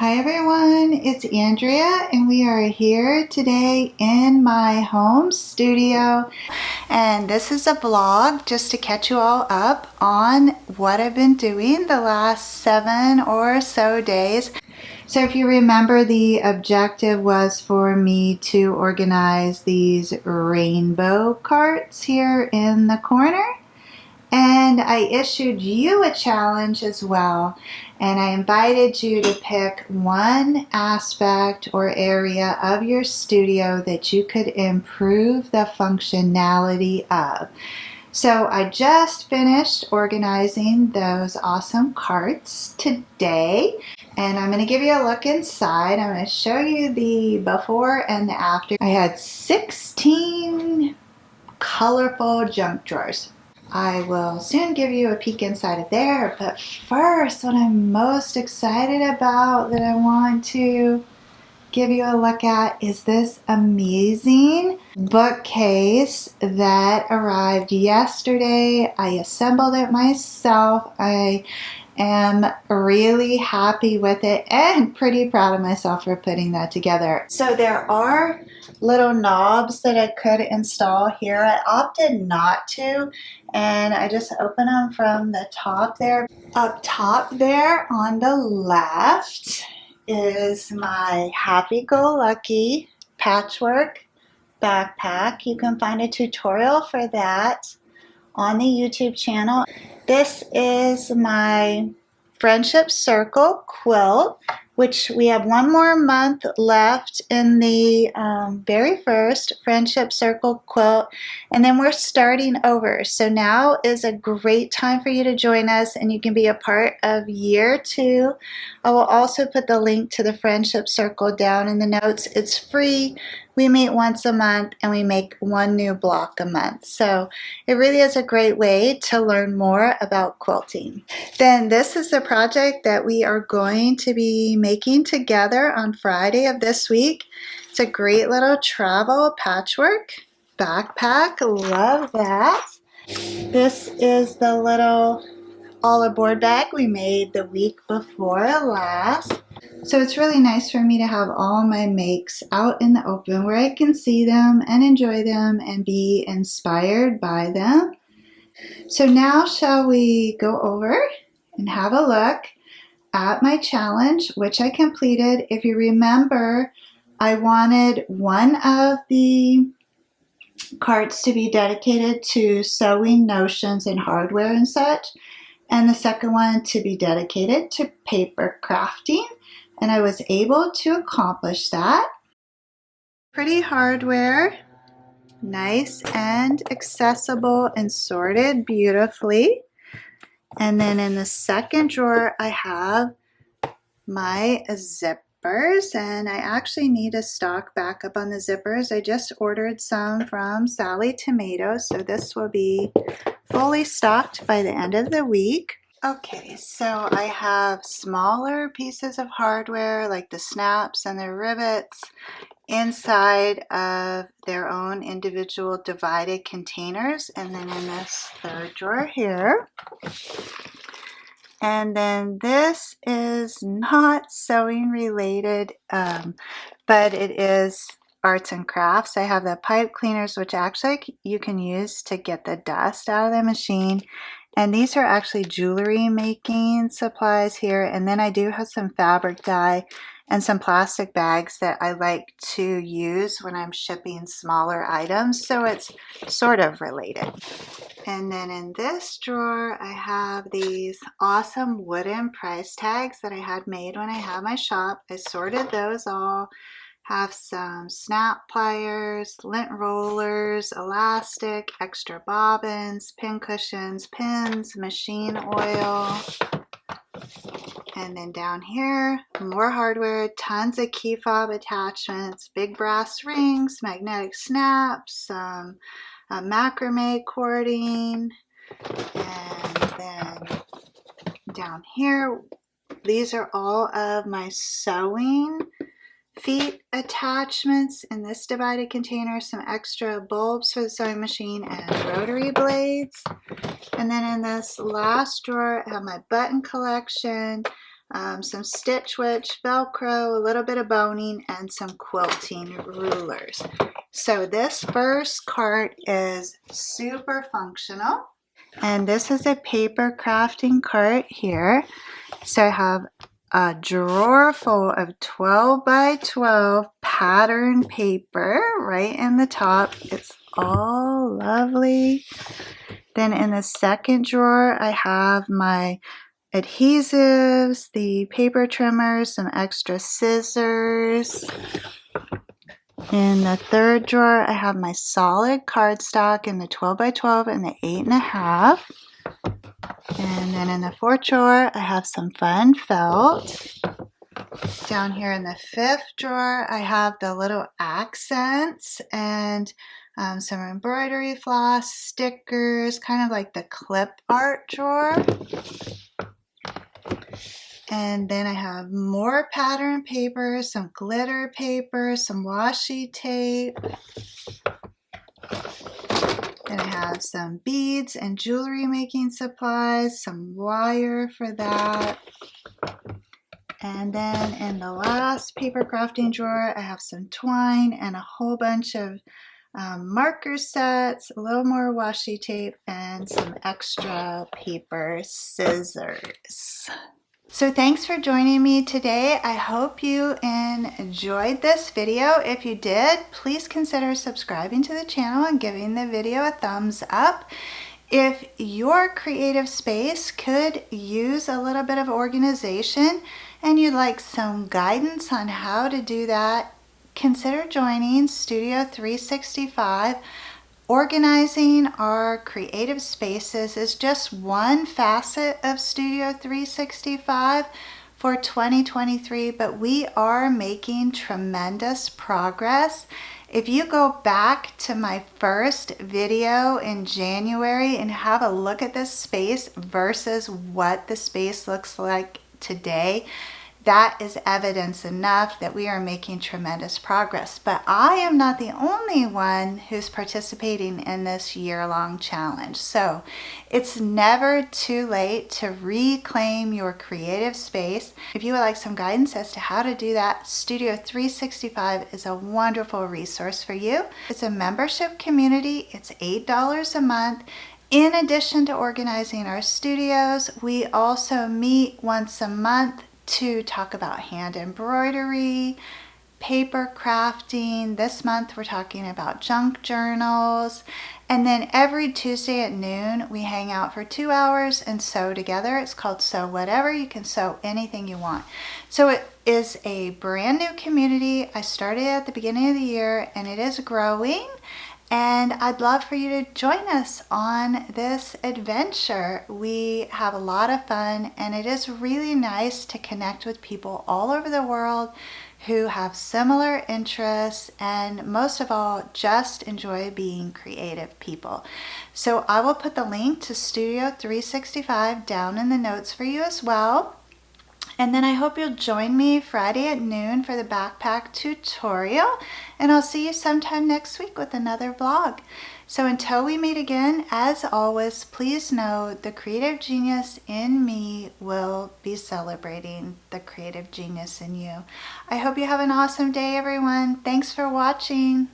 Hi everyone, it's Andrea and we are here today in my home studio, and this is a vlog just to catch you all up on what I've been doing the last 7 or so days. So if you remember, the objective was for me to organize these rainbow carts here in the corner. And I issued you a challenge as well, and I invited you to pick one aspect or area of your studio that you could improve the functionality of. So I just finished organizing those awesome carts today, and I'm going to give you a look inside. I'm going to show you the before and the after. I had 16 colorful junk drawers. I will soon give you a peek inside of there, but first, what I'm most excited about that I want to give you a look at is this amazing bookcase that arrived yesterday. I assembled it myself. I am really happy with it and pretty proud of myself for putting that together. So there are little knobs that I could install here. I opted not to, and I just open them from the top there. Up top there on the left is my happy-go-lucky patchwork backpack. You can find a tutorial for that on the YouTube channel. This is my Friendship Circle quilt, which we have one more month left in the very first Friendship Circle quilt, and then we're starting over. So now is a great time for you to join us, and you can be a part of year 2. I will also put the link to the Friendship Circle down in the notes. It's free. We meet once a month and we make one new block a month. So it really is a great way to learn more about quilting. Then this is the project that we are going to be making together on Friday of this week. It's a great little travel patchwork backpack. Love that. This is the little all aboard bag we made the week before last. So it's really nice for me to have all my makes out in the open where I can see them and enjoy them and be inspired by them. So now shall we go over and have a look at my challenge, which I completed. If you remember, I wanted one of the carts to be dedicated to sewing notions and hardware and such, and the second one to be dedicated to paper crafting, and I was able to accomplish that. Pretty hardware, nice and accessible and sorted beautifully. And then in the second drawer I have my zippers, and I actually need to stock back up on the zippers. I just ordered some from Sally Tomato, so this will be fully stocked by the end of the week. Okay, so I have smaller pieces of hardware like the snaps and the rivets inside of their own individual divided containers, and then in this third drawer here. And then this is not sewing related, but it is arts and crafts. I have the pipe cleaners, which actually you can use to get the dust out of the machine. And these are actually jewelry making supplies here. And then I do have some fabric dye and some plastic bags that I like to use when I'm shipping smaller items. So it's sort of related. And then in this drawer, I have these awesome wooden price tags that I had made when I had my shop. I sorted those all. Have some snap pliers, lint rollers, elastic, extra bobbins, pin cushions, pins, machine oil. And then down here, more hardware, tons of key fob attachments, big brass rings, magnetic snaps, some macrame cording, and then down here, these are all of my sewing feet attachments in this divided container, some extra bulbs for the sewing machine and rotary blades. And then in this last drawer, I have my button collection, some Stitch Witch, Velcro, a little bit of boning, and some quilting rulers. So this first cart is super functional. And this is a paper crafting cart here. So I have a drawer full of 12 by 12 pattern paper right in the top. It's all lovely. Then in the second drawer, I have my adhesives, the paper trimmers, some extra scissors. In the third drawer, I have my solid cardstock in the 12 by 12 and the 8.5. And then in the fourth drawer, I have some fun felt. Down here in the fifth drawer, I have the little accents and some embroidery floss, stickers, kind of like the clip art drawer. And then I have more pattern paper, some glitter paper, some washi tape. Then I have some beads and jewelry making supplies, some wire for that. And then in the last paper crafting drawer, I have some twine and a whole bunch of marker sets, a little more washi tape, and some extra paper scissors. So thanks for joining me today. I hope you enjoyed this video. If you did, please consider subscribing to the channel and giving the video a thumbs up. If your creative space could use a little bit of organization and you'd like some guidance on how to do that, consider joining Studio 365. Organizing our creative spaces is just one facet of Studio 365 for 2023, but we are making tremendous progress. If you go back to my first video in January and have a look at this space versus what the space looks like today, that is evidence enough that we are making tremendous progress. But I am not the only one who's participating in this year-long challenge. So it's never too late to reclaim your creative space. If you would like some guidance as to how to do that, Studio 365 is a wonderful resource for you. It's a membership community. It's $8 a month. In addition to organizing our studios, we also meet once a month to talk about hand embroidery, paper crafting. This month we're talking about junk journals. And then every Tuesday at noon we hang out for 2 hours and sew together. It's called Sew Whatever. You can sew anything you want. So it is a brand new community. I started at the beginning of the year and it is growing. And I'd love for you to join us on this adventure. We have a lot of fun and it is really nice to connect with people all over the world who have similar interests and most of all, just enjoy being creative people. So I will put the link to Studio 365 down in the notes for you as well. And then I hope you'll join me Friday at noon for the backpack tutorial. And I'll see you sometime next week with another vlog. So until we meet again, as always, please know the creative genius in me will be celebrating the creative genius in you. I hope you have an awesome day, everyone. Thanks for watching.